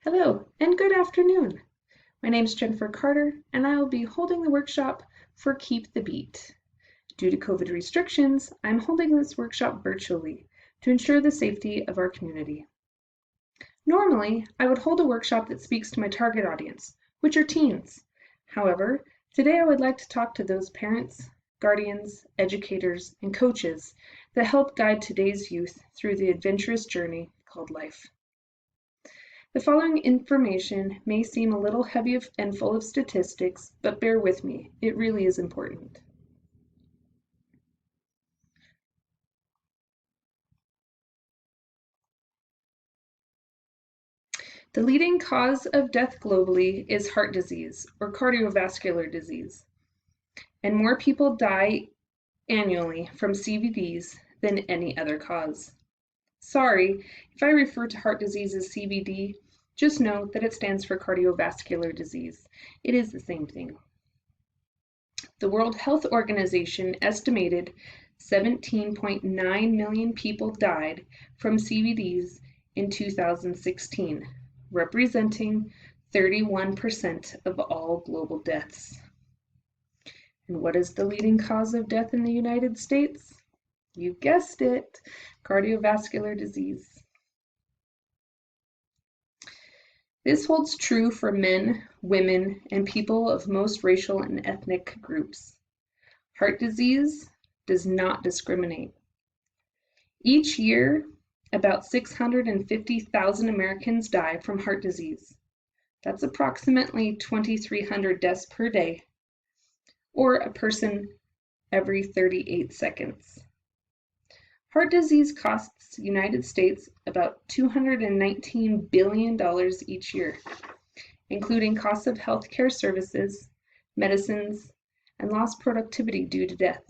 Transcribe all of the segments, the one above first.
Hello and good afternoon. My name is Jennifer Carter and I will be holding the workshop for Keep the Beat. Due to COVID restrictions, I'm holding this workshop virtually to ensure the safety of our community. Normally, I would hold a workshop that speaks to my target audience, which are teens. However, today I would like to talk to those parents, guardians, educators, and coaches that help guide today's youth through the adventurous journey called life. The following information may seem a little heavy and full of statistics, but bear with me, it really is important. The leading cause of death globally is heart disease or cardiovascular disease, and more people die annually from CVDs than any other cause. Sorry, if I refer to heart disease as CVD, just know that it stands for cardiovascular disease. It is the same thing. The World Health Organization estimated 17.9 million people died from CVDs in 2016, representing 31% of all global deaths. And what is the leading cause of death in the United States? You guessed it, cardiovascular disease. This holds true for men, women, and people of most racial and ethnic groups. Heart disease does not discriminate. Each year, about 650,000 Americans die from heart disease. That's approximately 2,300 deaths per day, or a person every 38 seconds. Heart disease costs the United States about $219 billion each year, including costs of healthcare services, medicines, and lost productivity due to death.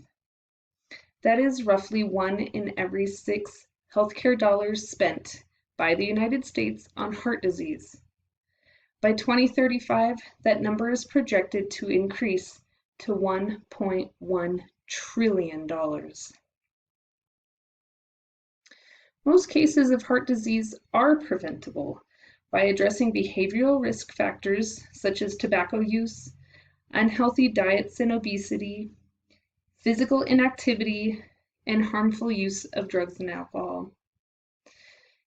That is roughly 1 in every 6 healthcare dollars spent by the United States on heart disease. By 2035, that number is projected to increase to $1.1 trillion. Most cases of heart disease are preventable by addressing behavioral risk factors such as tobacco use, unhealthy diets and obesity, physical inactivity, and harmful use of drugs and alcohol.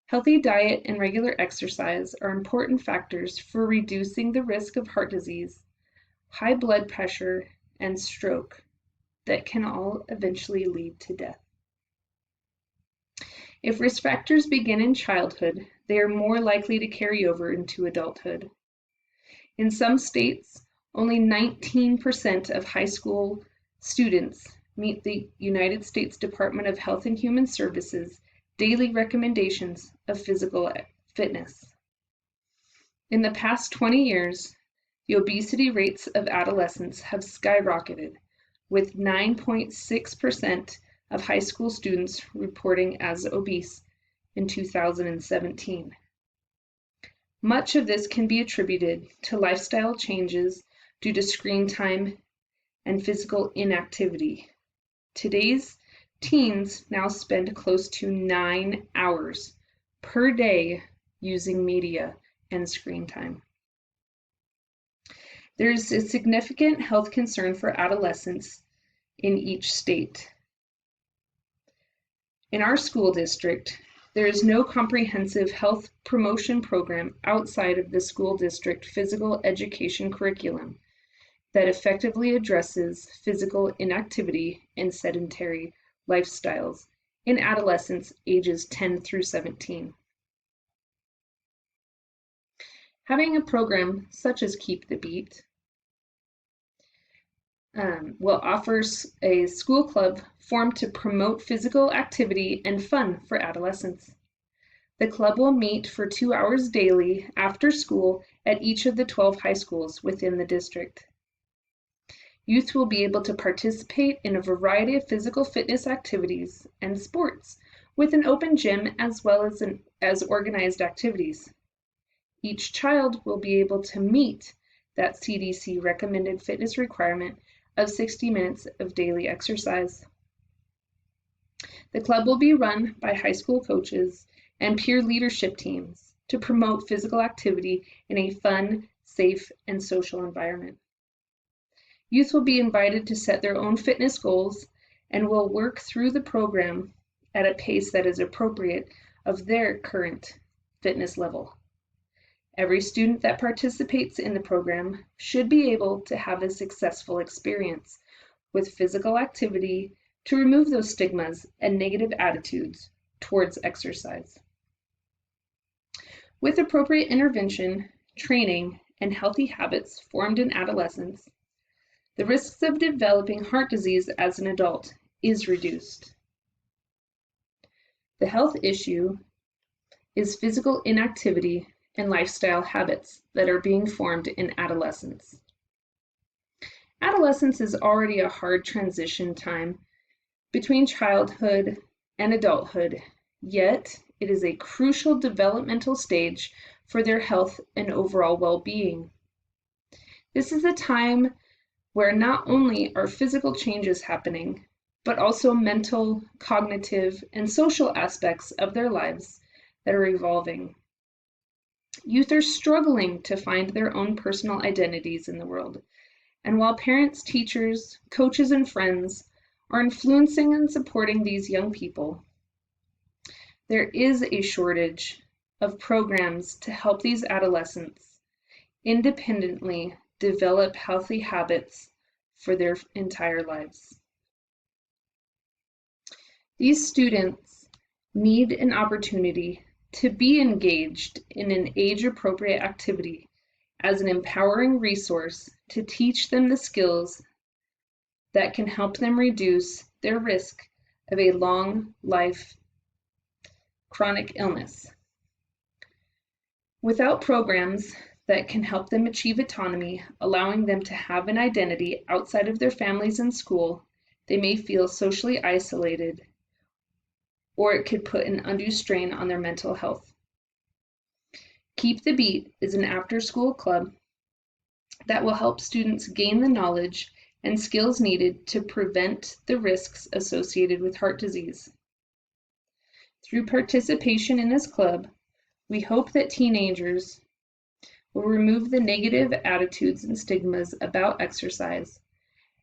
Healthy diet and regular exercise are important factors for reducing the risk of heart disease, high blood pressure, and stroke that can all eventually lead to death. If risk factors begin in childhood, they are more likely to carry over into adulthood. In some states, only 19% of high school students meet the United States Department of Health and Human Services daily recommendations of physical fitness. In the past 20 years, the obesity rates of adolescents have skyrocketed, with 9.6% of high school students reporting as obese in 2017. Much of this can be attributed to lifestyle changes due to screen time and physical inactivity. Today's teens now spend close to 9 hours per day using media and screen time. There's a significant health concern for adolescents in each state. In our school district, there is no comprehensive health promotion program outside of the school district physical education curriculum that effectively addresses physical inactivity and sedentary lifestyles in adolescents ages 10 through 17. Having a program such as Keep the Beat will offer a school club formed to promote physical activity and fun for adolescents. The club will meet for 2 hours daily after school at each of the 12 high schools within the district. Youth will be able to participate in a variety of physical fitness activities and sports with an open gym as well as organized activities. Each child will be able to meet that CDC recommended fitness requirement of 60 minutes of daily exercise. The club will be run by high school coaches and peer leadership teams to promote physical activity in a fun, safe, and social environment. Youth will be invited to set their own fitness goals and will work through the program at a pace that is appropriate of their current fitness level. Every student that participates in the program should be able to have a successful experience with physical activity to remove those stigmas and negative attitudes towards exercise. With appropriate intervention, training, and healthy habits formed in adolescence, the risks of developing heart disease as an adult is reduced. The health issue is physical inactivity and lifestyle habits that are being formed in adolescence. Adolescence is already a hard transition time between childhood and adulthood, yet it is a crucial developmental stage for their health and overall well-being. This is a time where not only are physical changes happening, but also mental, cognitive, and social aspects of their lives that are evolving. Youth are struggling to find their own personal identities in the world, and while parents, teachers, coaches, and friends are influencing and supporting these young people, there is a shortage of programs to help these adolescents independently develop healthy habits for their entire lives. These students need an opportunity to be engaged in an age-appropriate activity as an empowering resource to teach them the skills that can help them reduce their risk of a long life chronic illness. Without programs that can help them achieve autonomy, allowing them to have an identity outside of their families and school, they may feel socially isolated, or it could put an undue strain on their mental health. Keep the Beat is an after-school club that will help students gain the knowledge and skills needed to prevent the risks associated with heart disease. Through participation in this club, we hope that teenagers will remove the negative attitudes and stigmas about exercise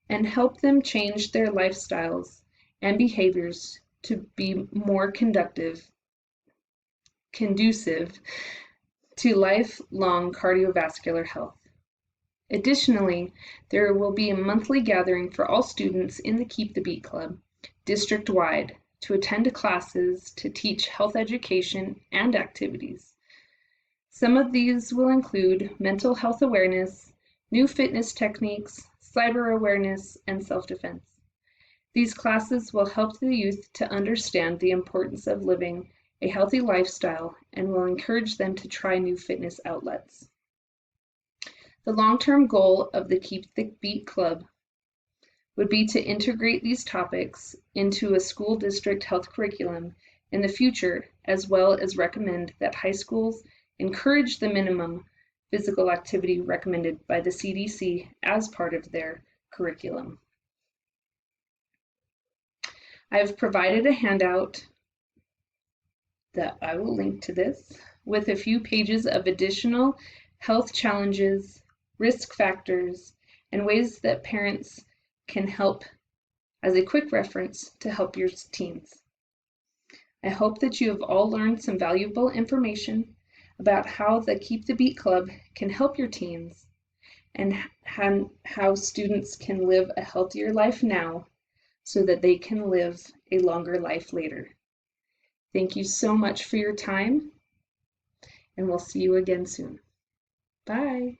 and help them change their lifestyles and behaviors to be more conducive to lifelong cardiovascular health. Additionally, there will be a monthly gathering for all students in the Keep the Beat Club, district-wide, to attend classes to teach health education and activities. Some of these will include mental health awareness, new fitness techniques, cyber awareness, and self-defense. These classes will help the youth to understand the importance of living a healthy lifestyle and will encourage them to try new fitness outlets. The long-term goal of the Keep the Beat Club would be to integrate these topics into a school district health curriculum in the future, as well as recommend that high schools encourage the minimum physical activity recommended by the CDC as part of their curriculum. I have provided a handout that I will link to this with a few pages of additional health challenges, risk factors, and ways that parents can help as a quick reference to help your teens. I hope that you have all learned some valuable information about how the Keep the Beat Club can help your teens and how students can live a healthier life now so that they can live a longer life later. Thank you so much for your time, and we'll see you again soon. Bye.